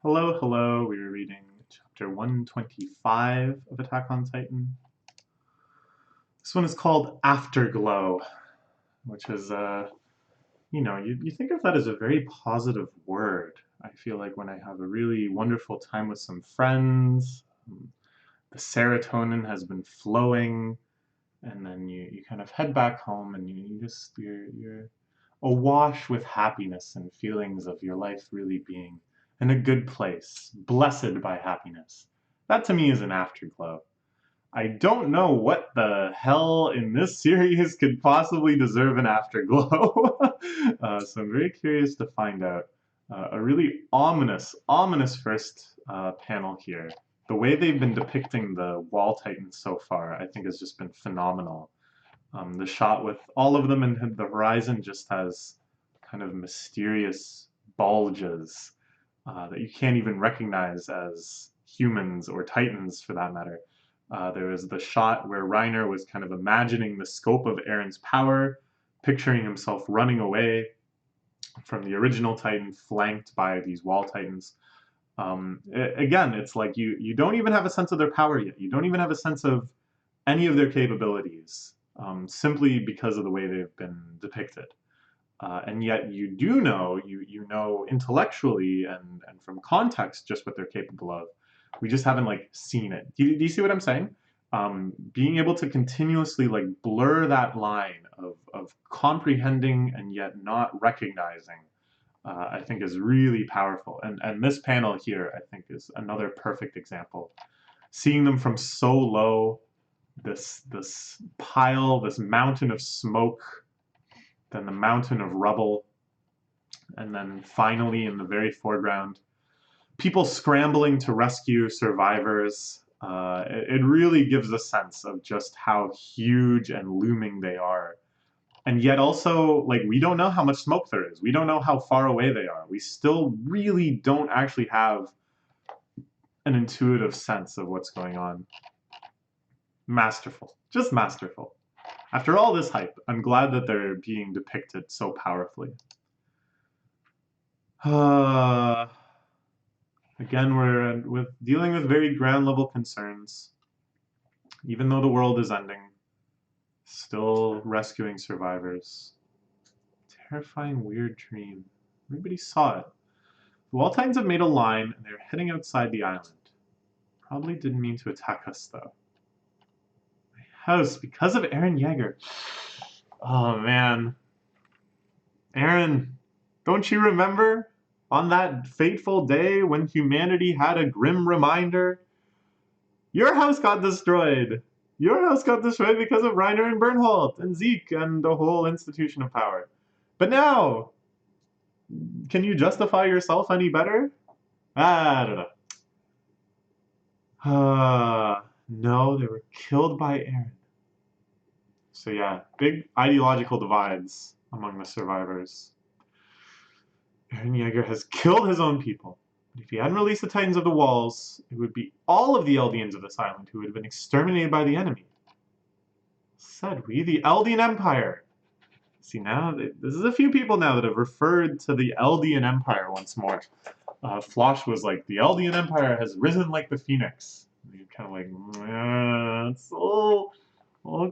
Hello, hello. We were reading chapter 125 of Attack on Titan. This one is called Afterglow, which is, you think of that as a very positive word. I feel like when I have a really wonderful time with some friends, the serotonin has been flowing, and then you kind of head back home and you're awash with happiness and feelings of your life really being in a good place, blessed by happiness. That to me is an afterglow. I don't know what the hell in this series could possibly deserve an afterglow. So I'm very curious to find out. A really ominous first panel here. The way they've been depicting the Wall Titans so far, I think, has just been phenomenal. The shot with all of them and the horizon just has kind of mysterious bulges that you can't even recognize as humans or titans for that matter. There was the shot where Reiner was kind of imagining the scope of Eren's power, picturing himself running away from the original Titan, flanked by these wall Titans. Again, it's like you don't even have a sense of their power yet. You don't even have a sense of any of their capabilities, simply because of the way they've been depicted. And yet you do know, you know intellectually and from context just what they're capable of. We just haven't like seen it. Do you see what I'm saying? Being able to continuously like blur that line of comprehending and yet not recognizing, I think is really powerful. And this panel here, I think, is another perfect example. Seeing them from so low, this pile, this mountain of smoke, then the mountain of rubble, and then finally in the very foreground, people scrambling to rescue survivors. It really gives a sense of just how huge and looming they are. And yet also, like, we don't know how much smoke there is. We don't know how far away they are. We still really don't actually have an intuitive sense of what's going on. Masterful. Just masterful. After all this hype, I'm glad that they're being depicted so powerfully. Again, we're dealing with very ground level concerns. Even though the world is ending, still rescuing survivors. Terrifying, weird dream. Everybody saw it. The Wall Titans have made a line and they're heading outside the island. Probably didn't mean to attack us though. My house, because of Eren Yeager. Oh man. Eren, don't you remember? On that fateful day when humanity had a grim reminder, your house got destroyed. Your house got destroyed because of Reiner and Bernhold and Zeke and the whole institution of power. But now, can you justify yourself any better? I don't know. No, they were killed by Eren. So yeah, big ideological divides among the survivors. Eren Yeager has killed his own people. But if he hadn't released the Titans of the Walls, it would be all of the Eldians of this island who would have been exterminated by the enemy. Said we, the Eldian Empire. See now, this is a few people now that have referred to the Eldian Empire once more. Flosh was like, the Eldian Empire has risen like the phoenix. And you're kind of like, it's a little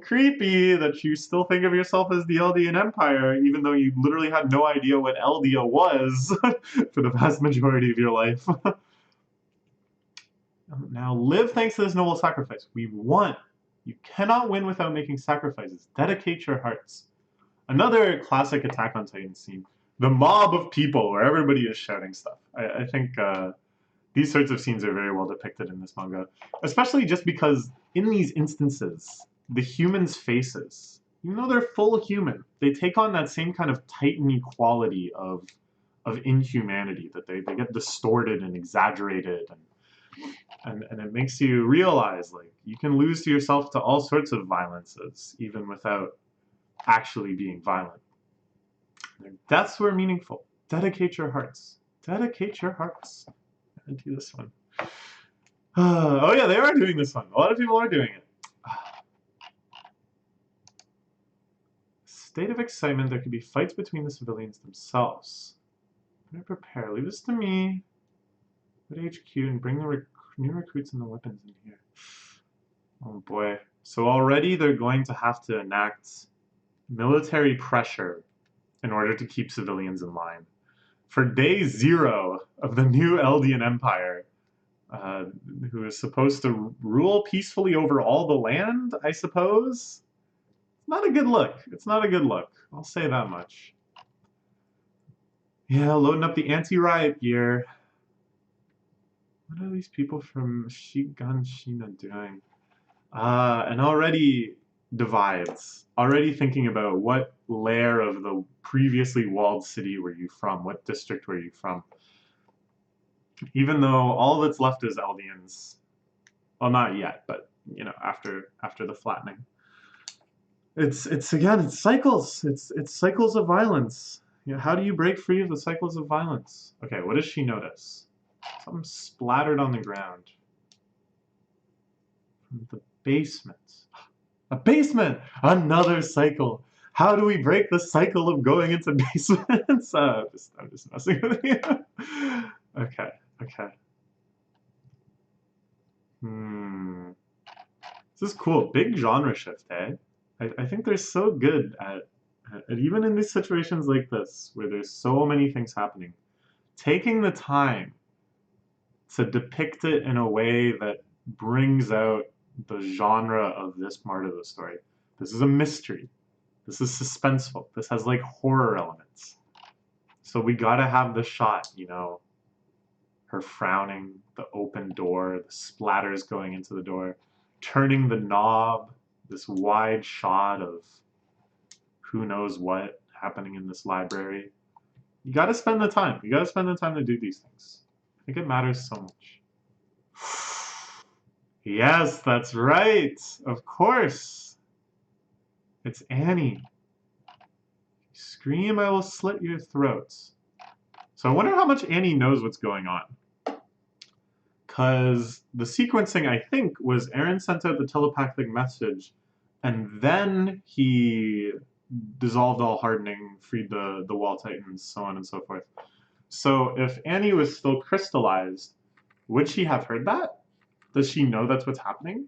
creepy that you still think of yourself as the Eldian Empire, even though you literally had no idea what Eldia was for the vast majority of your life. Now live thanks to this noble sacrifice. We won. You cannot win without making sacrifices. Dedicate your hearts. Another classic Attack on Titan scene. The mob of people where everybody is shouting stuff. I think these sorts of scenes are very well depicted in this manga. Especially just because in these instances, the humans' faces, even though they're full human, they take on that same kind of Titan quality of inhumanity, that they get distorted and exaggerated and it makes you realize like you can lose to yourself to all sorts of violences even without actually being violent. Their deaths were meaningful. Dedicate your hearts. Dedicate your hearts. And do this one. Oh yeah, they are doing this one. A lot of people are doing it. State of excitement. There could be fights between the civilians themselves. Better prepare. Leave this to me. Go to HQ and bring the new recruits and the weapons in here. Oh boy. So already they're going to have to enact military pressure in order to keep civilians in line. For day 0 of the new Eldian Empire, who is supposed to rule peacefully over all the land, I suppose? Not a good look. It's not a good look. I'll say that much. Yeah, loading up the anti-riot gear. What are these people from Shiganshina doing? And already divides. Already thinking about what layer of the previously walled city were you from? What district were you from? Even though all that's left is Eldians. Well, not yet, but you know, after the flattening. It's again, it's cycles. It's cycles of violence. You know, how do you break free of the cycles of violence? Okay, what does she notice? Something splattered on the ground. From the basement. A basement! Another cycle. How do we break the cycle of going into basements? I'm just messing with you. Okay. This is cool. Big genre shift, eh? I think they're so good at even in these situations like this, where there's so many things happening, taking the time to depict it in a way that brings out the genre of this part of the story. This is a mystery. This is suspenseful. This has like horror elements. So we gotta have the shot, you know, her frowning, the open door, the splatters going into the door, turning the knob, this wide shot of who knows what happening in this library. You gotta spend the time. You gotta spend the time to do these things. I think it matters so much. Yes, that's right. Of course. It's Annie. Scream, I will slit your throats. So I wonder how much Annie knows what's going on. Because the sequencing, I think, was Eren sent out the telepathic message, and then he dissolved all hardening, freed the wall titans, so on and so forth. So if Annie was still crystallized, would she have heard that? Does she know that's what's happening?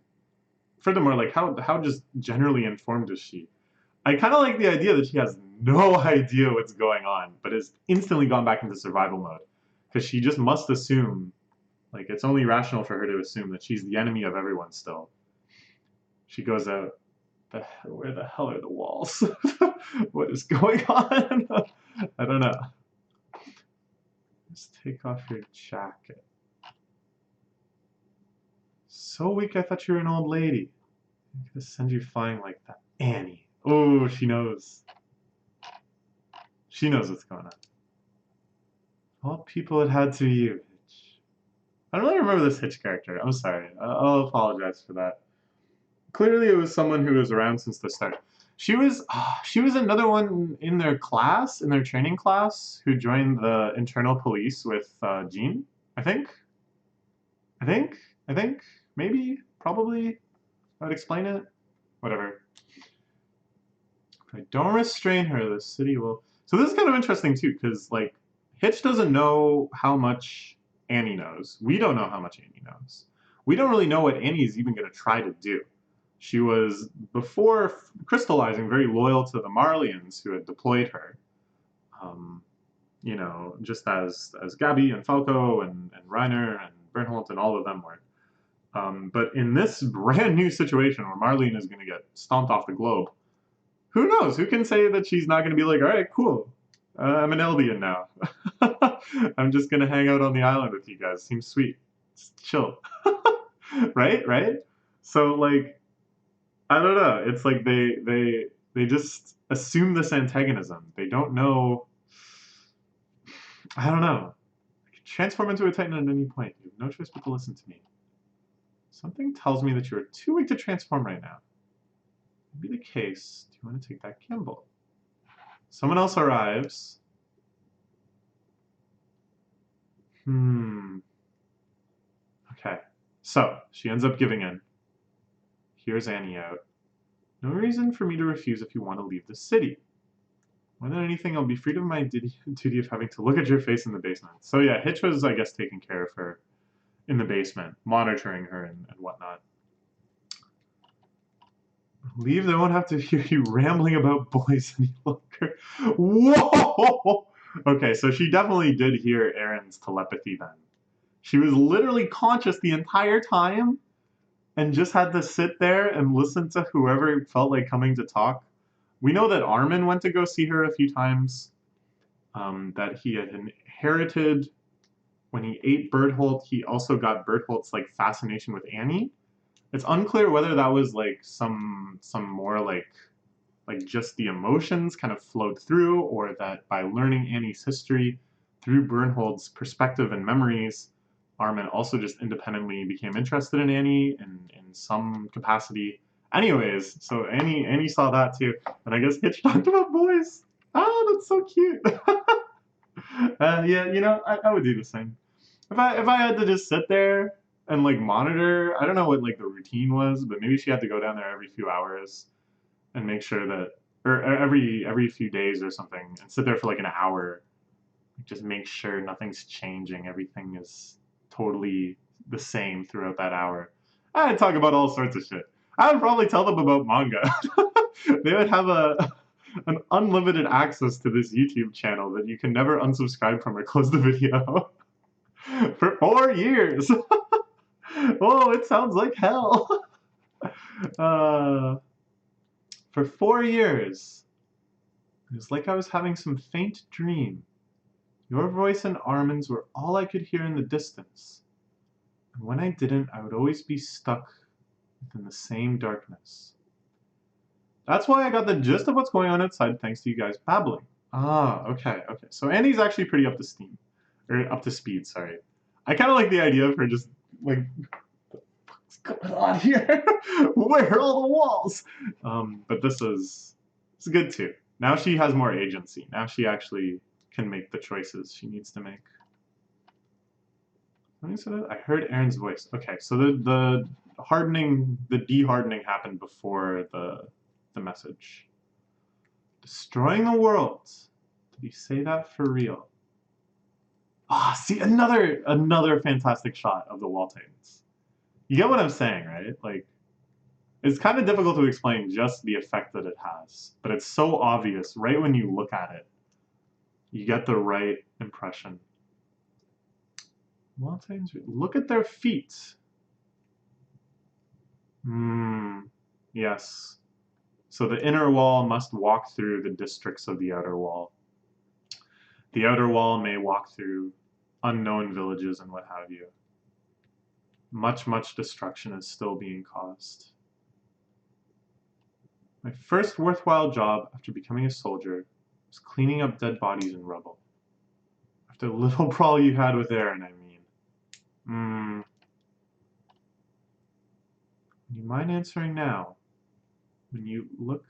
Furthermore, like how just generally informed is she? I kind of like the idea that she has no idea what's going on, but has instantly gone back into survival mode. Because she just must assume, like, it's only rational for her to assume that she's the enemy of everyone still. She goes out, where the hell are the walls? What is going on? I don't know. Just take off your jacket. So weak, I thought you were an old lady. I'm gonna send you flying like that. Annie. Oh, she knows. She knows what's going on. All people, it had to be you, Hitch. I don't really remember this Hitch character. I'm sorry. I'll apologize for that. Clearly, it was someone who was around since the start. She was another one in their class, in their training class, who joined the internal police with Jean. I think. Maybe. Probably. I would explain it. Whatever. If I don't restrain her, the city will... So this is kind of interesting, too, because, like, Hitch doesn't know how much Annie knows. We don't know how much Annie knows. We don't really know what Annie's even going to try to do. She was, before crystallizing, very loyal to the Marlians who had deployed her. You know, just as Gabby and Falco and Reiner and Bernholt and all of them were. But in this brand new situation where Marlene is going to get stomped off the globe, who knows? Who can say that she's not going to be like, all right, cool. I'm an Eldian now. I'm just going to hang out on the island with you guys. Seems sweet. Just chill. Right? So, like, I don't know. It's like they just assume this antagonism. They don't know. I don't know. I can transform into a Titan at any point. You have no choice but to listen to me. Something tells me that you are too weak to transform right now. Maybe the case. Do you want to take that gamble? Someone else arrives. Okay. So, she ends up giving in. Here's Annie out. No reason for me to refuse if you want to leave the city. More than anything, I'll be freed of my duty of having to look at your face in the basement. So yeah, Hitch was, I guess, taking care of her in the basement, monitoring her and whatnot. Leave, they won't have to hear you rambling about boys any longer. Whoa! Okay, so she definitely did hear Aaron's telepathy then. She was literally conscious the entire time and just had to sit there and listen to whoever felt like coming to talk. We know that Armin went to go see her a few times, that he had inherited, when he ate Bertholdt, he also got Bertholdt's like fascination with Annie. It's unclear whether that was like some more like just the emotions kind of flowed through, or that by learning Annie's history through Bertholdt's perspective and memories, Armin also just independently became interested in Annie in some capacity. Anyways, so Annie saw that too, and I guess Hitch talked about boys. Oh, that's so cute. Yeah, you know, I would do the same. If I had to just sit there and like monitor, I don't know what like the routine was, but maybe she had to go down there every few hours and make sure that, or every few days or something, and sit there for like an hour, just make sure nothing's changing, everything is totally the same throughout that hour. I'd talk about all sorts of shit. I would probably tell them about manga. They would have an unlimited access to this YouTube channel that you can never unsubscribe from or close the video for 4 years. Oh, it sounds like hell. Uh, for 4 years, it was like I was having some faint dream. Your voice and Armin's were all I could hear in the distance. And when I didn't, I would always be stuck within the same darkness. That's why I got the gist of what's going on outside thanks to you guys babbling. Ah, okay. So Annie's actually pretty up to steam. Or up to speed, sorry. I kind of like the idea of her just, like, what's going on here? Where are all the walls? But this is good too. Now she has more agency. Now she actually can make the choices she needs to make. I heard Aaron's voice. Okay, so the hardening, the de-hardening happened before the message. Destroying the world. Did he say that for real? Ah, see, another fantastic shot of the Wall Titans. You get what I'm saying, right? Like, it's kind of difficult to explain just the effect that it has, but it's so obvious right when you look at it. You get the right impression. Wall Titans, look at their feet. Yes. So the inner wall must walk through the districts of the outer wall. The outer wall may walk through unknown villages and what have you. Much destruction is still being caused. My first worthwhile job after becoming a soldier was cleaning up dead bodies and rubble. After the little brawl you had with Aaron, I mean. Do you mind answering now? When you look...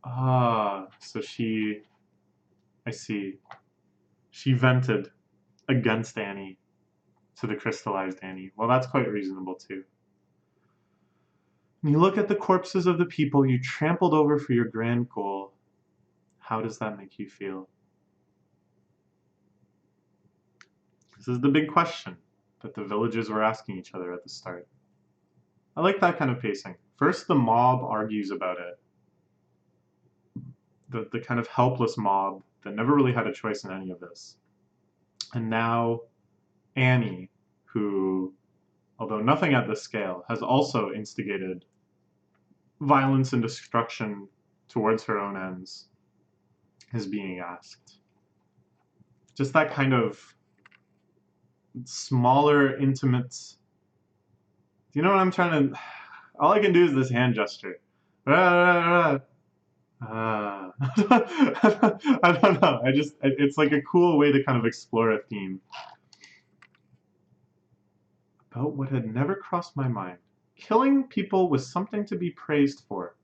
Ah, so I see. She vented against Annie to the crystallized Annie. Well, that's quite reasonable too. When you look at the corpses of the people you trampled over for your grand goal, how does that make you feel? This is the big question that the villagers were asking each other at the start. I like that kind of pacing. First, the mob argues about it. The kind of helpless mob that never really had a choice in any of this. And now Annie, who, although nothing at this scale, has also instigated violence and destruction towards her own ends, is being asked. Just that kind of smaller, intimate... Do you know what I'm trying to... All I can do is this hand gesture. I don't know. It's like a cool way to kind of explore a theme. About what had never crossed my mind. Killing people was something to be praised for.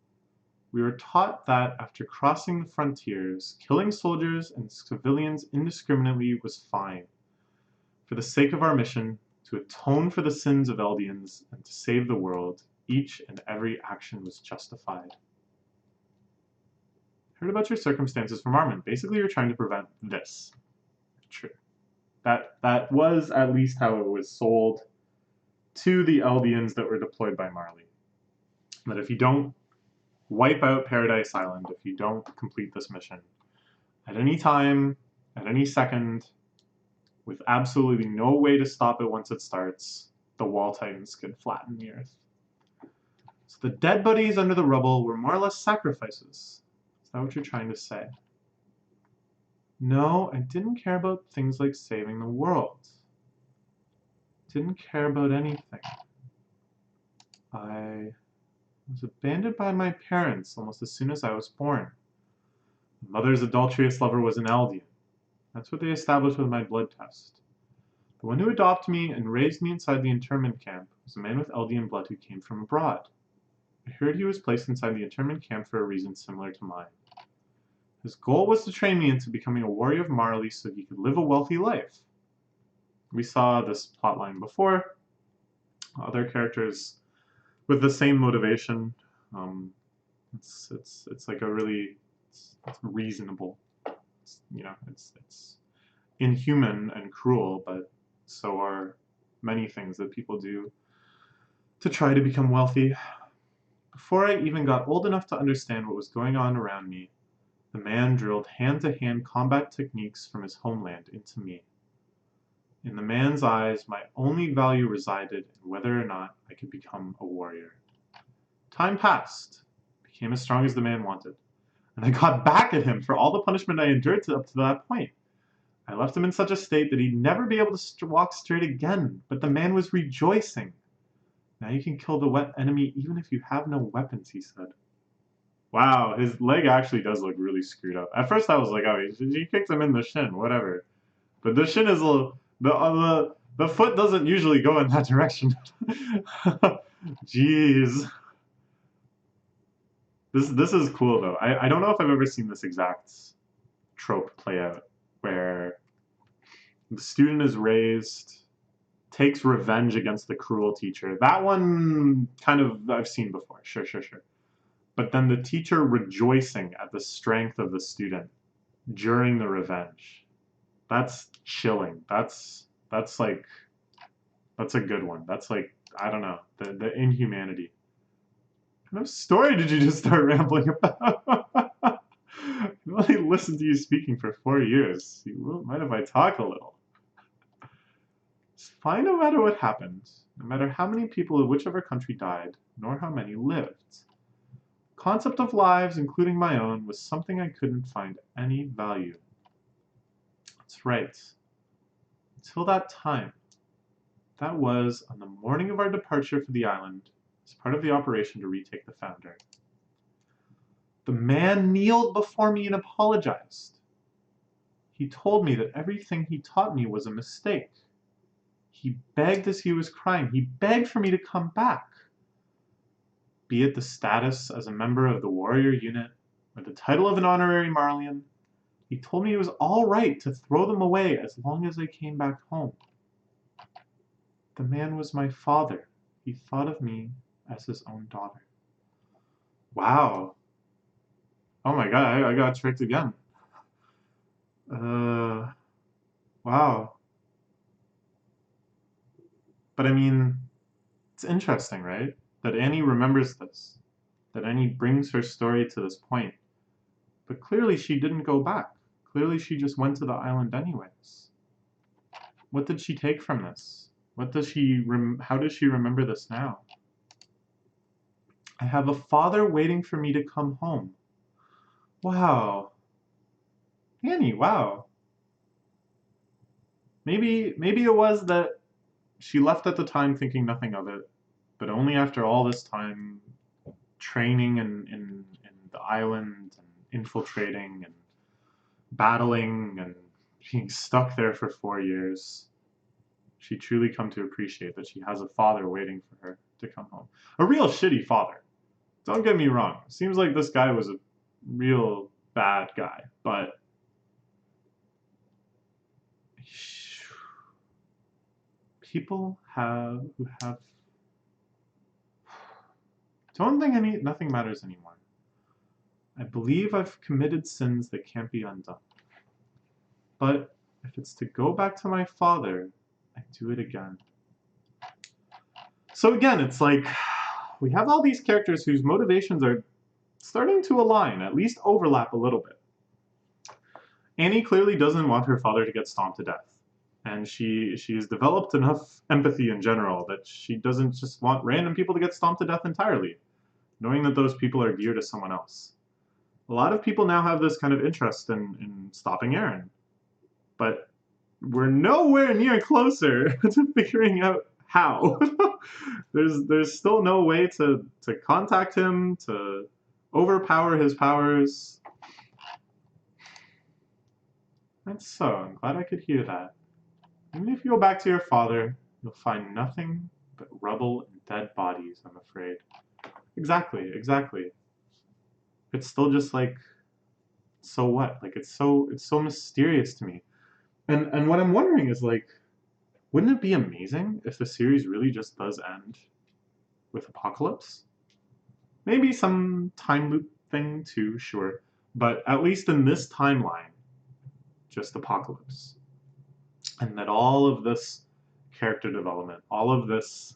We were taught that after crossing the frontiers, killing soldiers and civilians indiscriminately was fine. For the sake of our mission, to atone for the sins of Eldians and to save the world, each and every action was justified. Heard about your circumstances from Armin. Basically, you're trying to prevent this. True. That was at least how it was sold to the Eldians that were deployed by Marley. That if you don't wipe out Paradise Island, if you don't complete this mission, at any time, at any second, with absolutely no way to stop it once it starts, the Wall Titans could flatten the Earth. So the dead bodies under the rubble were more or less sacrifices. Is that what you're trying to say? No, I didn't care about things like saving the world. Didn't care about anything. I was abandoned by my parents almost as soon as I was born. My mother's adulterous lover was an Eldian. That's what they established with my blood test. The one who adopted me and raised me inside the internment camp was a man with Eldian blood who came from abroad. I heard he was placed inside the internment camp for a reason similar to mine. His goal was to train me into becoming a warrior of Marley so he could live a wealthy life. We saw this plotline before. Other characters with the same motivation. It's like a really it's reasonable. It's inhuman and cruel, but so are many things that people do to try to become wealthy. Before I even got old enough to understand what was going on around me, the man drilled hand-to-hand combat techniques from his homeland into me. In the man's eyes, my only value resided in whether or not I could become a warrior. Time passed, became as strong as the man wanted, and I got back at him for all the punishment I endured up to that point. I left him in such a state that he'd never be able to walk straight again, but the man was rejoicing. Now you can kill the wet enemy even if you have no weapons, he said. Wow, his leg actually does look really screwed up. At first I was like, oh, he kicked him in the shin, whatever. But the shin is a little... The foot doesn't usually go in that direction. Jeez. This is cool, though. I don't know if I've ever seen this exact trope play out, where the student is raised, takes revenge against the cruel teacher. That one kind of I've seen before. Sure. But then the teacher rejoicing at the strength of the student during the revenge. That's chilling. That's like, that's a good one. That's like, I don't know, the inhumanity. What kind of story did you just start rambling about? I only listened to you speaking for 4 years. You won't mind if I talk a little. It's fine no matter what happened, no matter how many people of whichever country died, nor how many lived. The concept of lives, including my own, was something I couldn't find any value. That's right. Until that time. That was on the morning of our departure for the island, as part of the operation to retake the Founder. The man kneeled before me and apologized. He told me that everything he taught me was a mistake. He begged as he was crying. He begged for me to come back. Be it the status as a member of the warrior unit, or the title of an honorary Marleyan, he told me it was all right to throw them away as long as I came back home. The man was my father. He thought of me as his own daughter. Wow. Oh my god, I got tricked again. Wow. But I mean, it's interesting, right? That Annie remembers this. That Annie brings her story to this point. But clearly she didn't go back. Clearly she just went to the island anyways. What did she take from this? What does she how does she remember this now? I have a father waiting for me to come home. Wow. Annie, wow. Maybe it was that she left at the time thinking nothing of it, but only after all this time training in the island and infiltrating and battling and being stuck there for 4 years, she truly come to appreciate that she has a father waiting for her to come home. A real shitty father. Don't get me wrong. Seems like this guy was a real bad guy, but people who have don't think nothing matters anymore. I believe I've committed sins that can't be undone. But if it's to go back to my father, I do it again. So again, it's like we have all these characters whose motivations are starting to align, at least overlap a little bit. Annie clearly doesn't want her father to get stomped to death. And she's developed enough empathy in general that she doesn't just want random people to get stomped to death entirely, knowing that those people are dear to someone else. A lot of people now have this kind of interest in stopping Eren, but we're nowhere near closer to figuring out how. There's still no way to contact him, to overpower his powers. And so, I'm glad I could hear that. Even if you go back to your father, you'll find nothing but rubble and dead bodies, I'm afraid. Exactly, exactly. It's still just like, so what? Like it's so mysterious to me. And what I'm wondering is like, wouldn't it be amazing if the series really just does end with Apocalypse? Maybe some time loop thing too, sure. But at least in this timeline, just Apocalypse. And that all of this character development, all of this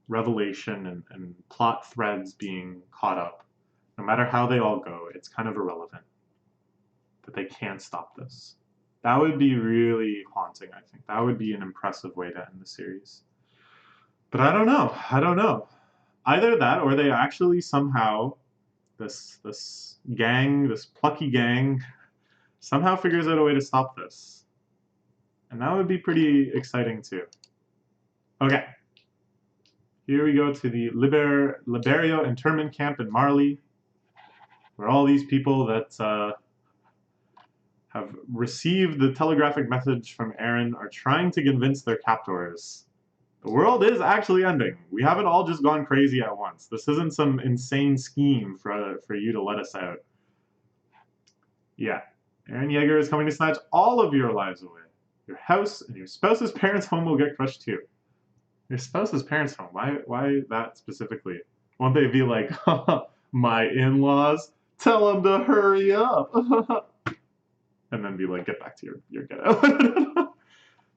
revelation and plot threads being caught up, no matter how they all go, it's kind of irrelevant. That they can't stop this. That would be really haunting, I think. That would be an impressive way to end the series. But I don't know. I don't know. Either that or they actually somehow, this gang, this plucky gang, somehow figures out a way to stop this. And that would be pretty exciting too. Okay. Here we go to the Liberio internment camp in Marley, where all these people that have received the telegraphic message from Eren are trying to convince their captors. The world is actually ending. We haven't all just gone crazy at once. This isn't some insane scheme for you to let us out. Yeah. Eren Yeager is coming to snatch all of your lives away. Your house and your spouse's parents' home will get crushed too. Your spouse's parents' home? Why that specifically? Won't they be like, my in-laws? Tell them to hurry up. And then be like, get back to your ghetto.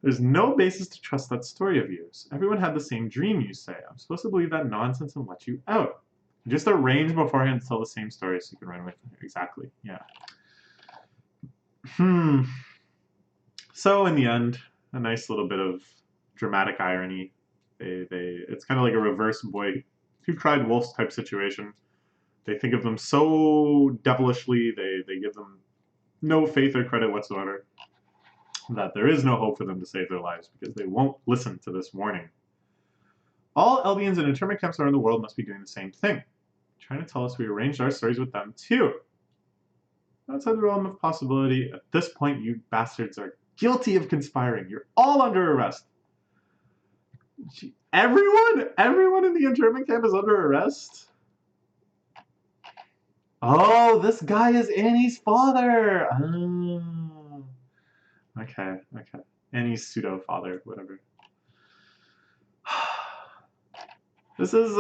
There's no basis to trust that story of yours. Everyone had the same dream, you say. I'm supposed to believe that nonsense and let you out. Just arrange beforehand to tell the same story so you can run away from it. Exactly, yeah. So in the end, a nice little bit of dramatic irony. It's kind of like a reverse Boy Who Cried Wolves type situation. They think of them so devilishly, they give them no faith or credit whatsoever, that there is no hope for them to save their lives because they won't listen to this warning. All Eldians in internment camps around the world must be doing the same thing, trying to tell us we arranged our stories with them too. Outside the realm of possibility, at this point you bastards are guilty of conspiring. You're all under arrest. Everyone in the internment camp is under arrest? Oh, this guy is Annie's father! Oh. Okay. Annie's pseudo-father, whatever. This is,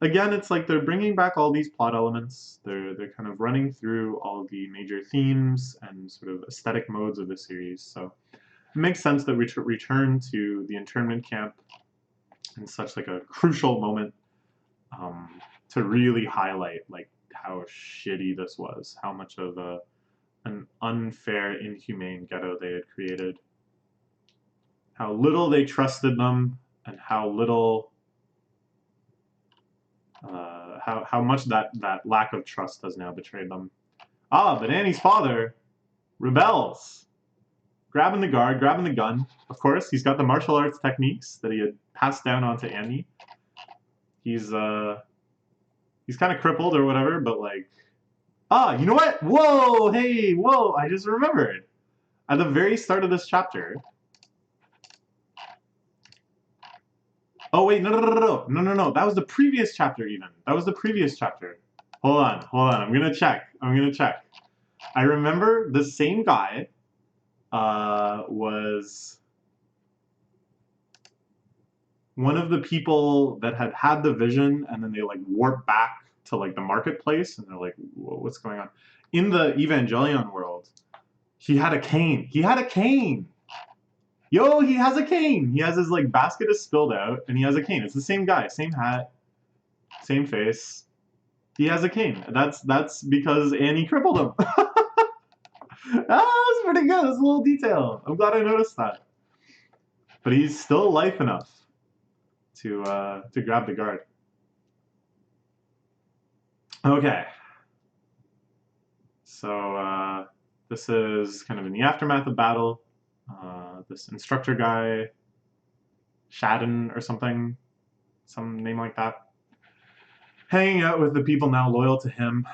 again, it's like they're bringing back all these plot elements. They're kind of running through all the major themes and sort of aesthetic modes of the series. So it makes sense that we return to the internment camp in such like a crucial moment to really highlight like how shitty this was, how much of an unfair, inhumane ghetto they had created, how little they trusted them, and how little, how much that lack of trust has now betrayed them. Ah, but Annie's father rebels, grabbing the guard, grabbing the gun. Of course, he's got the martial arts techniques that he had passed down onto Annie. He's kind of crippled or whatever, but like, you know what? Whoa, hey, whoa! I just remembered. At the very start of this chapter. Oh wait, no. That was the previous chapter even. That was the previous chapter. Hold on. I'm gonna check. I remember the same guy was one of the people that had the vision, and then they like warp back to like the marketplace, and they're like, what's going on? In the Evangelion world, he had a cane. Yo, he has a cane. He has his like basket is spilled out, and he has a cane. It's the same guy, same hat, same face. He has a cane. That's because Annie crippled him. That's pretty good. That's a little detail. I'm glad I noticed that. But he's still alive enough to grab the guard. Okay. So this is kind of in the aftermath of battle. This instructor guy, Shadden or something, some name like that, hanging out with the people now loyal to him.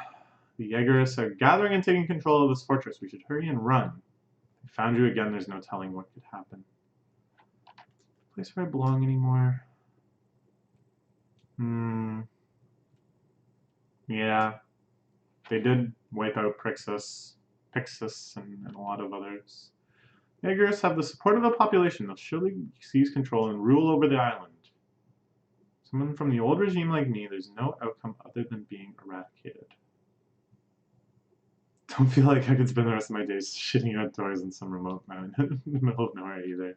The Jaegerists are gathering and taking control of this fortress. We should hurry and run. We found you again. There's no telling what could happen. Place where I belong anymore. Yeah. They did wipe out Pixis and a lot of others. The Jaegerists have the support of the population. They'll surely seize control and rule over the island. Someone from the old regime like me, there's no outcome other than being eradicated. Don't feel like I could spend the rest of my days shitting outdoors in some remote mountain in the middle of nowhere either.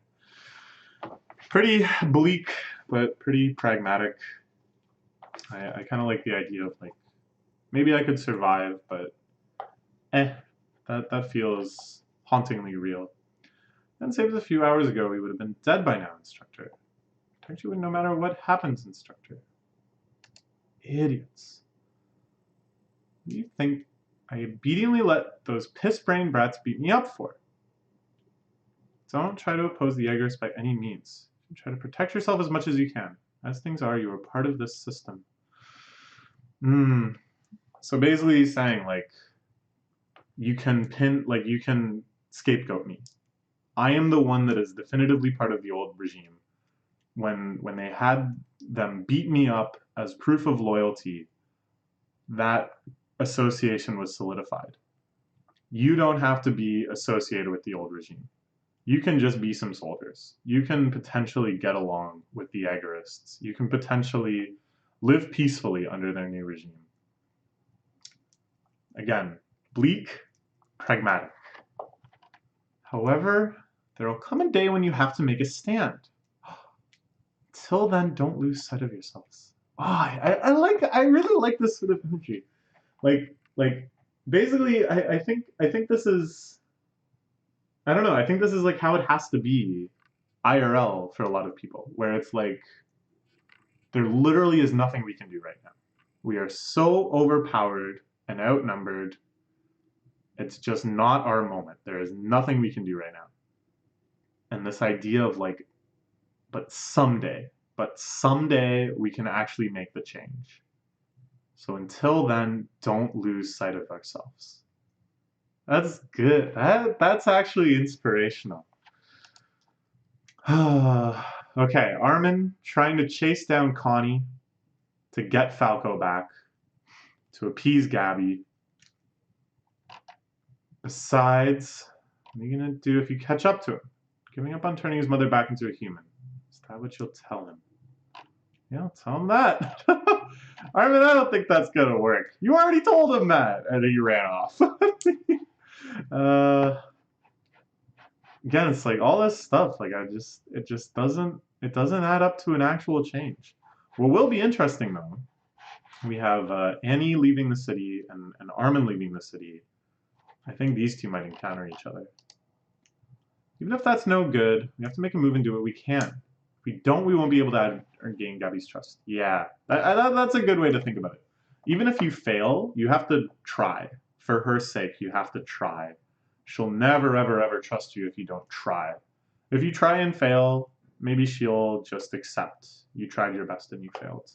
Pretty bleak, but pretty pragmatic. I kind of like the idea of like, maybe I could survive, but that feels hauntingly real. And saved a few hours ago, we would have been dead by now, Instructor. Protect you no matter what happens, Instructor. Idiots. What do you think I obediently let those piss-brained brats beat me up for? Don't try to oppose the Jaegerists by any means. Try to protect yourself as much as you can. As things are, you are part of this system. So basically he's saying, like, you can scapegoat me. I am the one that is definitively part of the old regime. When they had them beat me up as proof of loyalty, that association was solidified. You don't have to be associated with the old regime. You can just be some soldiers. You can potentially get along with the Jaegerists. You can potentially live peacefully under their new regime. Again, bleak, pragmatic. However, there will come a day when you have to make a stand. Until then, don't lose sight of yourselves. Oh, I really like this sort of imagery. Like basically, I think this is, I don't know, I think this is like how it has to be IRL for a lot of people, where it's like, there literally is nothing we can do right now. We are so overpowered and outnumbered. It's just not our moment. There is nothing we can do right now. And this idea of like, but someday we can actually make the change. So until then, don't lose sight of ourselves. That's good. That's actually inspirational. Okay, Armin trying to chase down Connie to get Falco back, to appease Gabby. Besides, what are you gonna do if you catch up to him? Giving up on turning his mother back into a human. Is that what you'll tell him? Yeah, tell him that. Armin, I don't think that's gonna work. You already told him that, and he ran off. Again, it's like all this stuff. Like it just doesn't add up to an actual change. What will be interesting though, we have Annie leaving the city and Armin leaving the city. I think these two might encounter each other. Even if that's no good, we have to make a move and do what we can. If we don't, we won't be able to add or gain Gabby's trust. Yeah, that's a good way to think about it. Even if you fail, you have to try. For her sake, you have to try. She'll never, ever, ever trust you if you don't try. If you try and fail, maybe she'll just accept you tried your best and you failed.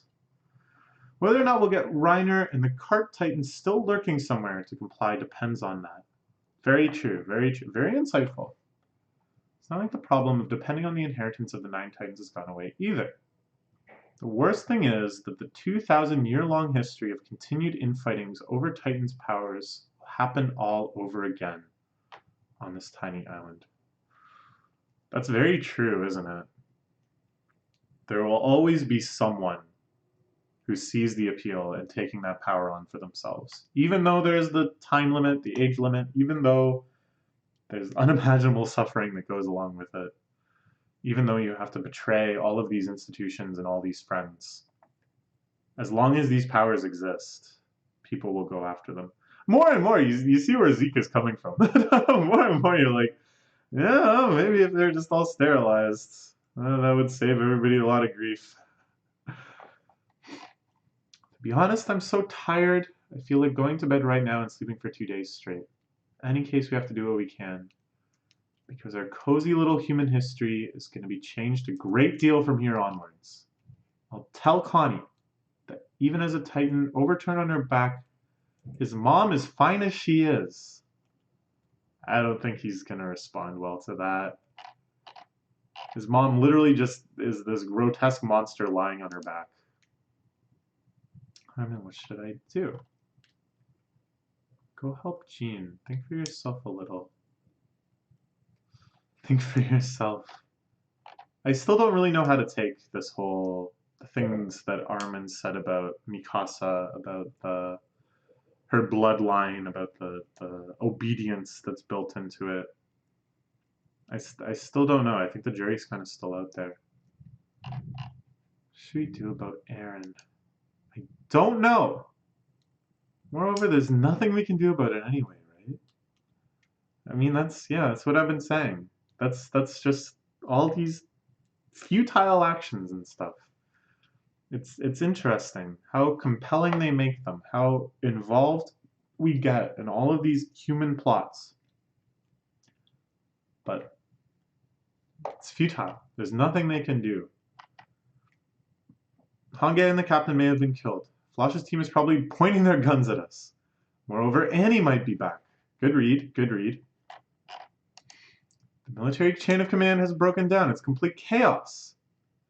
Whether or not we'll get Reiner and the Cart Titan still lurking somewhere to comply depends on that. Very true, very true, very insightful. It's not like the problem of depending on the inheritance of the Nine Titans has gone away either. The worst thing is that the 2,000-year-long history of continued infightings over Titan's powers will happen all over again on this tiny island. That's very true, isn't it? There will always be someone who sees the appeal and taking that power on for themselves. Even though there's the time limit, the age limit, even though there's unimaginable suffering that goes along with it. even though you have to betray all of these institutions and all these friends. As long as these powers exist, people will go after them. More and more, you see where Zeke is coming from. More and more, you're like, yeah, maybe if they're just all sterilized, that would save everybody a lot of grief. To be honest, I'm so tired. I feel like going to bed right now and sleeping for 2 days straight. In any case, we have to do what we can, because our cozy little human history is going to be changed a great deal from here onwards. I'll tell Connie that even as a Titan overturned on her back, his mom is fine as she is. I don't think he's going to respond well to that. His mom literally just is this grotesque monster lying on her back. I mean, what should I do? Go help Jean. Think for yourself a little. Think for yourself. I still don't really know how to take this whole the things that Armin said about Mikasa, about her bloodline, about the obedience that's built into it. I still don't know. I think the jury's kind of still out there. What should we do about Eren? I don't know. Moreover, there's nothing we can do about it anyway, right? I mean, that's what I've been saying. That's just all these futile actions and stuff. It's interesting how compelling they make them, how involved we get in all of these human plots. But it's futile. There's nothing they can do. Hange and the captain may have been killed. Flosh's team is probably pointing their guns at us. Moreover, Annie might be back. Good read, good read. The military chain of command has broken down. It's complete chaos.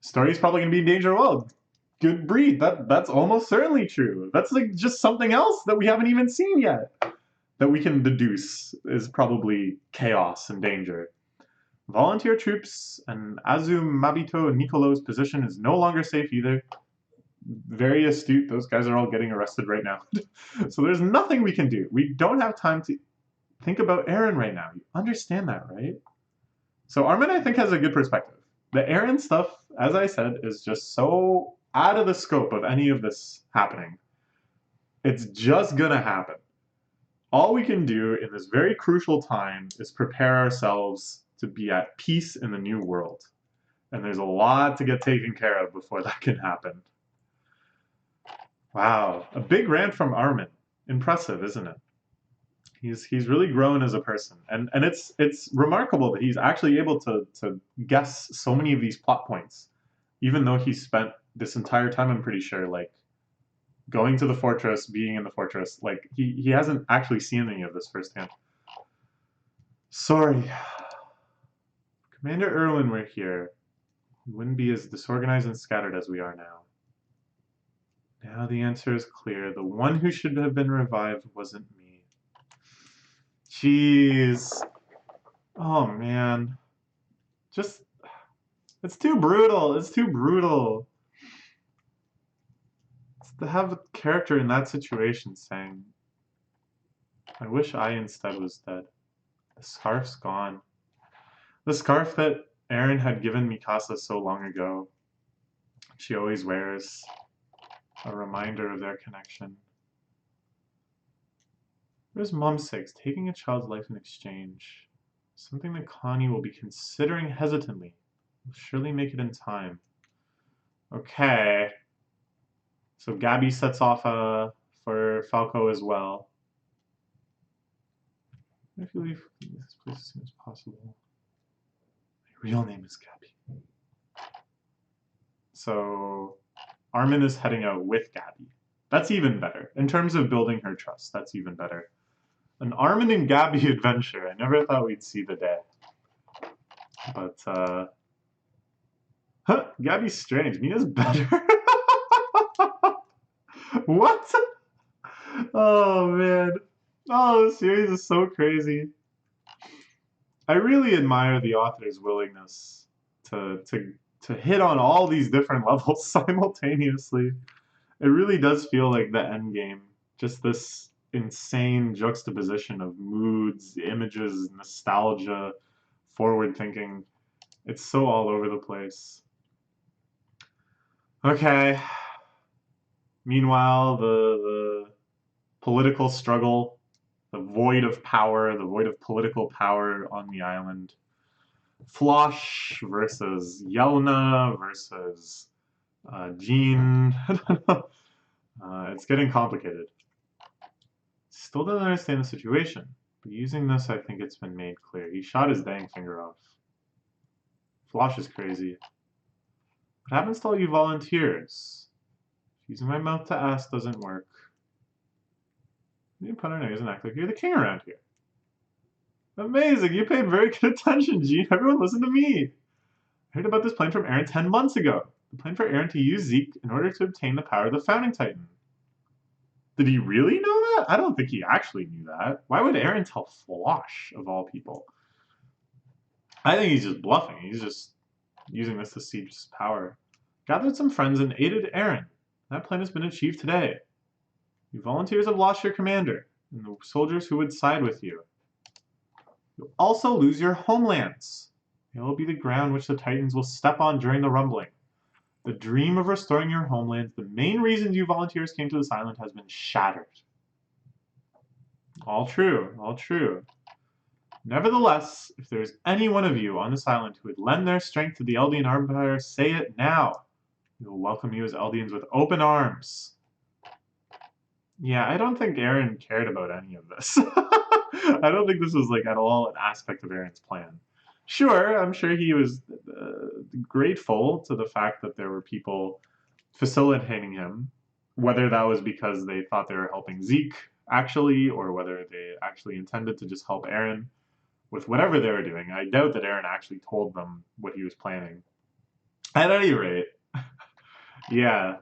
Story's probably going to be in danger. Well, good breed. That's almost certainly true. That's like just something else that we haven't even seen yet that we can deduce is probably chaos and danger. Volunteer troops and Azumabito Nicolo's position is no longer safe either. Very astute. Those guys are all getting arrested right now. So there's nothing we can do. We don't have time to think about Eren right now. You understand that, right? So Armin, I think, has a good perspective. The Eren stuff, as I said, is just so out of the scope of any of this happening. It's just gonna happen. All we can do in this very crucial time is prepare ourselves to be at peace in the new world. And there's a lot to get taken care of before that can happen. Wow, a big rant from Armin. Impressive, isn't it? He's really grown as a person, and it's remarkable that he's actually able to guess so many of these plot points, even though he spent this entire time, I'm pretty sure, like going to the fortress, being in the fortress. Like he hasn't actually seen any of this firsthand. Sorry, Commander Erwin were here, we wouldn't be as disorganized and scattered as we are now. Now the answer is clear. The one who should have been revived wasn't me. Jeez. Oh, man. Just... It's too brutal. It's too brutal. It's to have a character in that situation saying, I wish I instead was dead. The scarf's gone. The scarf that Eren had given Mikasa so long ago. She always wears. A reminder of their connection. There's mum's-sakes, taking a child's life in exchange. Something that Connie will be considering hesitantly. Will surely make it in time. Okay. So Gabby sets off for Falco as well. If you leave this place as soon as possible. My real name is Gabby. So Armin is heading out with Gabby. That's even better. In terms of building her trust, that's even better. An Armin and Gabby adventure. I never thought we'd see the day. But, huh, Gabby's strange. Mina's better. What? Oh, man. Oh, this series is so crazy. I really admire the author's willingness to hit on all these different levels simultaneously. It really does feel like the end game. Just this insane juxtaposition of moods, images, nostalgia, forward thinking. It's so all over the place. Okay. Meanwhile, the political struggle, the void of power, the void of political power on the island. Flosh versus Yelena versus Jean. It's getting complicated. Still don't understand the situation, but using this, I think it's been made clear. He shot his dang finger off. Flosh is crazy. What happens to all you volunteers? Using my mouth to ask doesn't work. You put on nose and act like you're the king around here. Amazing! You paid very good attention, Jean. Everyone listen to me. I heard about this plan from Eren 10 months ago. The plan for Eren to use Zeke in order to obtain the power of the Founding Titan. Did he really know that? I don't think he actually knew that. Why would Eren tell Flosh, of all people? I think he's just bluffing. He's just using this to siege his power. Gathered some friends and aided Eren. That plan has been achieved today. You volunteers have lost your commander, and the soldiers who would side with you. You'll also lose your homelands. It will be the ground which the Titans will step on during the rumbling. The dream of restoring your homelands, the main reasons you volunteers came to this island, has been shattered. All true, all true. Nevertheless, if there is any one of you on this island who would lend their strength to the Eldian Empire, say it now. We will welcome you as Eldians with open arms. Yeah, I don't think Eren cared about any of this. I don't think this was like at all an aspect of Eren's plan. Sure, I'm sure he was grateful to the fact that there were people facilitating him, whether that was because they thought they were helping Zeke actually, or whether they actually intended to just help Eren with whatever they were doing. I doubt that Eren actually told them what he was planning. At any rate, yeah.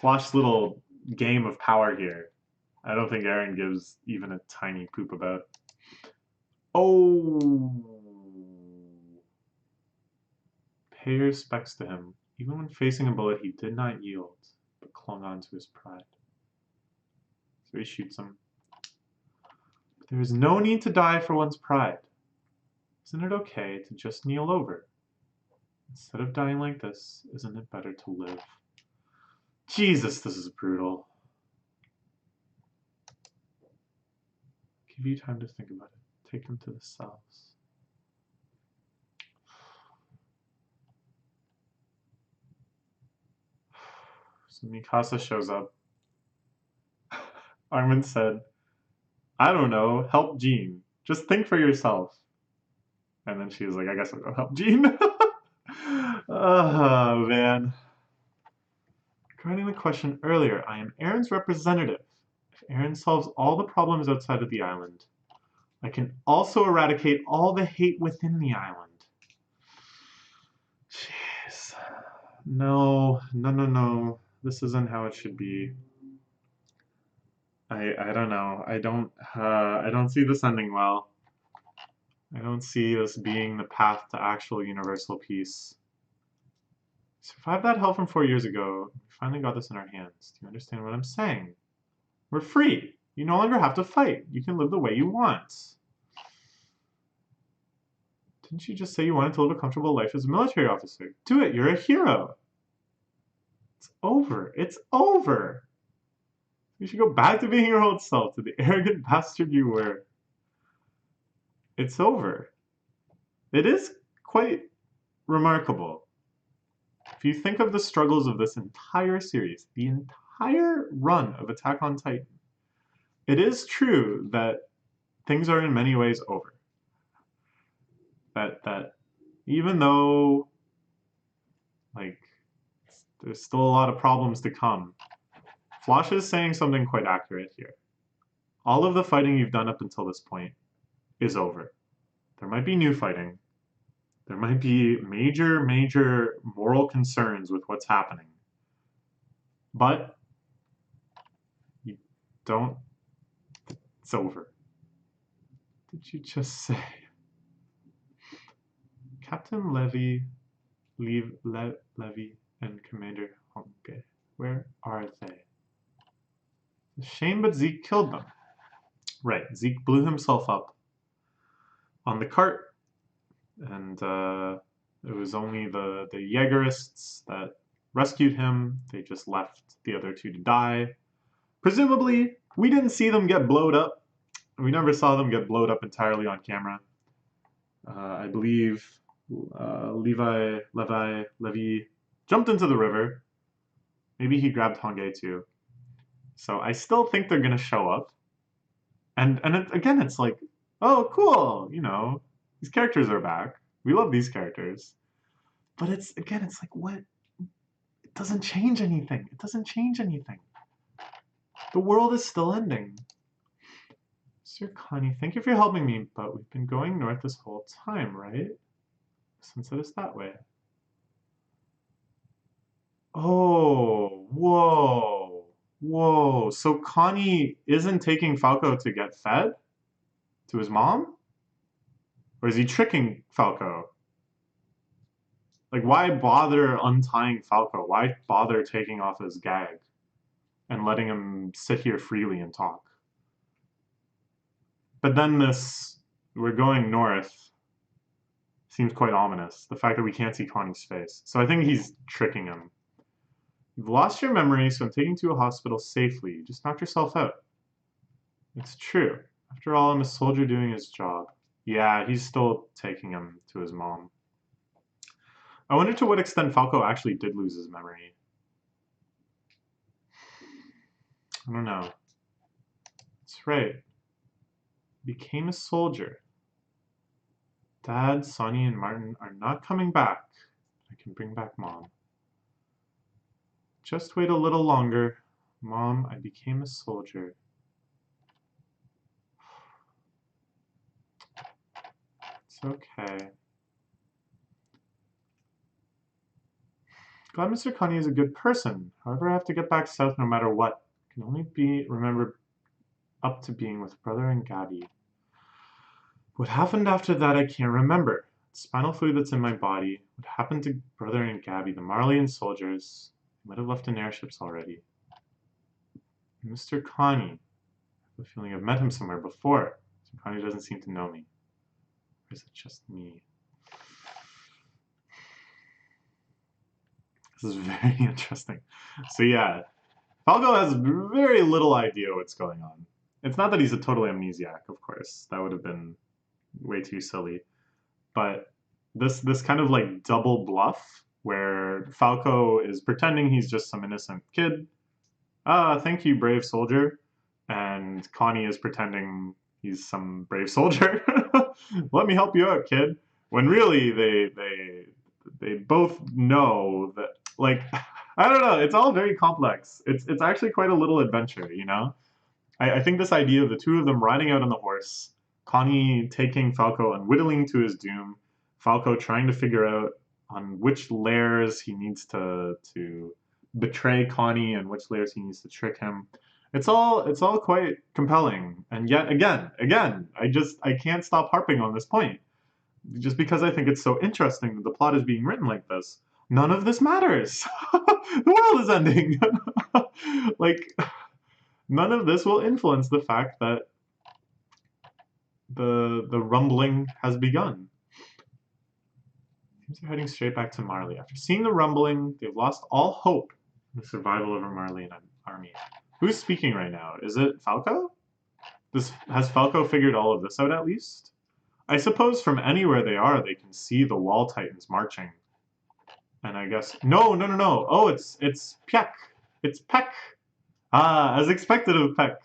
Flosh's little game of power here. I don't think Eren gives even a tiny poop about. Oh! Pay respects to him. Even when facing a bullet, he did not yield, but clung on to his pride. So he shoots him. But there is no need to die for one's pride. Isn't it okay to just kneel over? Instead of dying like this, isn't it better to live? Jesus, this is brutal. Give you time to think about it. Take them to the cells. So Mikasa shows up. Armin said, I don't know, help Jean. Just think for yourself. And then she was like, I guess I'll go help Jean. Oh, man. Regarding the question earlier, I am Eren's representative. If Eren solves all the problems outside of the island, I can also eradicate all the hate within the island. Jeez. No. This isn't how it should be. I don't know. I don't see this ending well. I don't see this being the path to actual universal peace. Survived that hell from 4 years ago. We finally got this in our hands. Do you understand what I'm saying? We're free. You no longer have to fight. You can live the way you want. Didn't you just say you wanted to live a comfortable life as a military officer? Do it. You're a hero. It's over. It's over. You should go back to being your old self, to the arrogant bastard you were. It's over. It is quite remarkable. If you think of the struggles of this entire series, the entire run of Attack on Titan, it is true that things are in many ways over. That even though, like, there's still a lot of problems to come, Flosh is saying something quite accurate here. All of the fighting you've done up until this point is over. There might be new fighting. There might be major moral concerns with what's happening. But you don't... It's over. What did you just say? Captain Levy, Levy, and Commander Honke. Where are they? It's a shame, but Zeke killed them. Right, Zeke blew himself up on the cart And it was only the Jaegerists that rescued him. They just left the other two to die. Presumably, we didn't see them get blowed up. We never saw them get blowed up entirely on camera. I believe Levi jumped into the river. Maybe he grabbed Hongdae too. So I still think they're gonna show up. And again, it's like, oh, cool, you know, these characters are back. We love these characters. But it's again, it's like, what? It doesn't change anything. It doesn't change anything. The world is still ending. Sir Connie, thank you for helping me, but we've been going north this whole time, right? Since it is that way. Oh, whoa, whoa. So Connie isn't taking Falco to get fed? To his mom? Or is he tricking Falco? Like, why bother untying Falco? Why bother taking off his gag and letting him sit here freely and talk? But then this, we're going north, seems quite ominous. The fact that we can't see Connie's face. So I think he's tricking him. You've lost your memory, so I'm taking you to a hospital safely. You just knocked yourself out. It's true. After all, I'm a soldier doing his job. Yeah, he's still taking him to his mom. I wonder to what extent Falco actually did lose his memory. I don't know. That's right. Became a soldier. Dad, Sonny, and Martin are not coming back. I can bring back Mom. Just wait a little longer. Mom, I became a soldier. It's okay. Glad Mr. Connie is a good person. However, I have to get back south no matter what. I can only be remembered up to being with Brother and Gabby. What happened after that I can't remember. The spinal fluid that's in my body. What happened to Brother and Gabby, the Marleyan soldiers. They might have left in airships already. Mr. Connie. I have a feeling I've met him somewhere before. Mr. Connie doesn't seem to know me. Or is it just me? This is very interesting. So yeah, Falco has very little idea what's going on. It's not that he's a total amnesiac, of course. That would have been way too silly. But this kind of like double bluff where Falco is pretending he's just some innocent kid. Ah, thank you, brave soldier. And Connie is pretending he's some brave soldier. Let me help you out, kid. When really they both know that, like, I don't know. It's all very complex. It's actually quite a little adventure, you know. I think this idea of the two of them riding out on the horse, Connie taking Falco and whittling to his doom, Falco trying to figure out on which layers he needs to betray Connie and which layers he needs to trick him. It's all quite compelling. And yet again, I can't stop harping on this point. Just because I think it's so interesting that the plot is being written like this. None of this matters. The world is ending. Like, none of this will influence the fact that the rumbling has begun. Seems they're heading straight back to Marley. After seeing the rumbling, they've lost all hope in the survival of a Marleyan army. Who's speaking right now? Is it Falco? Has Falco figured all of this out at least? I suppose from anywhere they are, they can see the Wall Titans marching. And I guess no. Oh, it's Piek. It's Peck. Ah, as expected of Peck.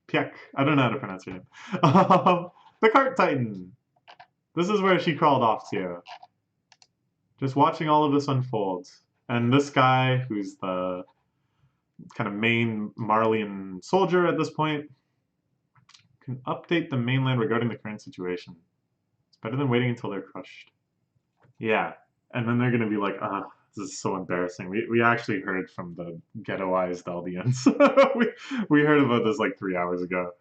Piek. I don't know how to pronounce her name. The Cart Titan. This is where she crawled off to. Just watching all of this unfold. And this guy, who's the kind of main Marleyan soldier at this point, can update the mainland regarding the current situation. It's better than waiting until they're crushed. Yeah. And then they're going to be like, this is so embarrassing. We actually heard from the ghettoized Eldians. we heard about this like 3 hours ago.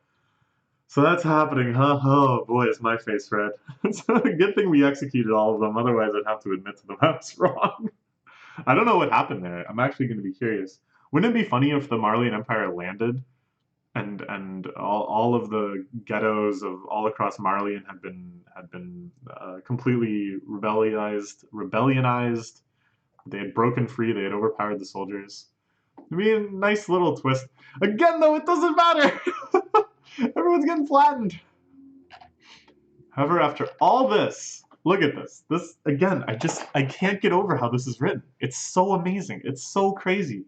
So that's happening, huh? Oh boy, is my face red. It's a good thing we executed all of them, otherwise I'd have to admit to them I was wrong. I don't know what happened there. I'm actually going to be curious. Wouldn't it be funny if the Marleyan Empire landed and all of the ghettos of all across Marleyan had been completely rebellionized. They had broken free. They had overpowered the soldiers. I mean, nice little twist. Again, though, it doesn't matter. Everyone's getting flattened. However, after all this, look at this. This, again, I can't get over how this is written. It's so amazing. It's so crazy.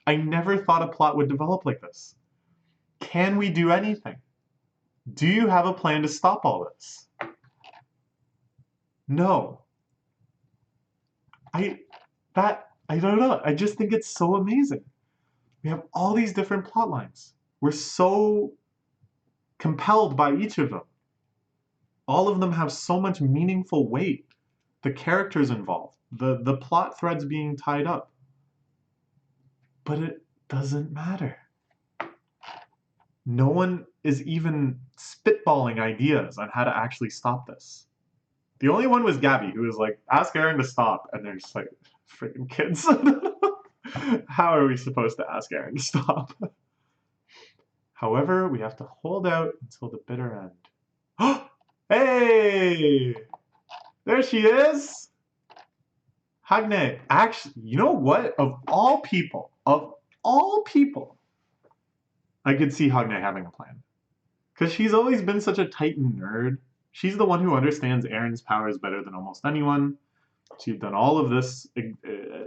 I never thought a plot would develop like this. Can we do anything? Do you have a plan to stop all this? No. I don't know. I just think it's so amazing. We have all these different plot lines. We're so compelled by each of them. All of them have so much meaningful weight. The characters involved, the plot threads being tied up. But it doesn't matter. No one is even spitballing ideas on how to actually stop this. The only one was Gabby, who was like, ask Aaron to stop. And they're just like, freaking kids. How are we supposed to ask Aaron to stop? However, we have to hold out until the bitter end. Hey! There she is! Hagne, actually, you know what? Of all people, I could see Hagne having a plan. Because she's always been such a Titan nerd. She's the one who understands Aaron's powers better than almost anyone. She's done all of this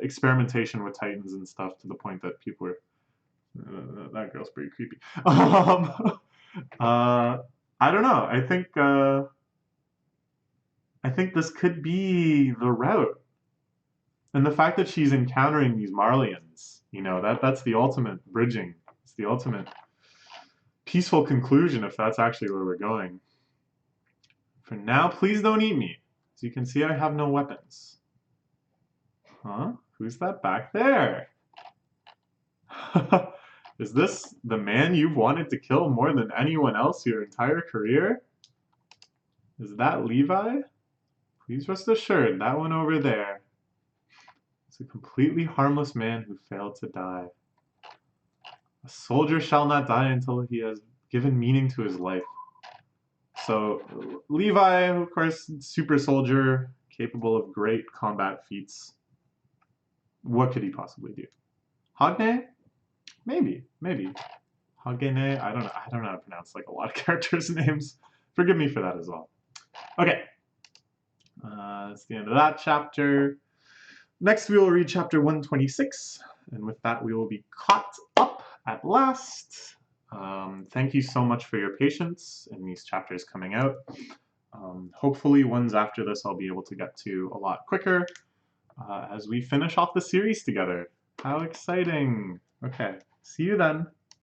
experimentation with Titans and stuff to the point that people were... that girl's pretty creepy. I don't know. I think this could be the route. And the fact that she's encountering these Marleyans, you know, that's the ultimate bridging. It's the ultimate peaceful conclusion if that's actually where we're going. For now, please don't eat me. As you can see, I have no weapons. Huh? Who's that back there? Is this the man you've wanted to kill more than anyone else your entire career? Is that Levi? Please rest assured, that one over there is a completely harmless man who failed to die. A soldier shall not die until he has given meaning to his life. So, Levi, of course, super soldier, capable of great combat feats. What could he possibly do? Hagne? Maybe. Hagne? I don't know how to pronounce like a lot of characters' names. Forgive me for that as well. Okay. That's the end of that chapter. Next, we will read chapter 126, and with that, we will be caught up at last. Thank you so much for your patience in these chapters coming out. Hopefully, ones after this I'll be able to get to a lot quicker as we finish off the series together. How exciting! Okay, see you then.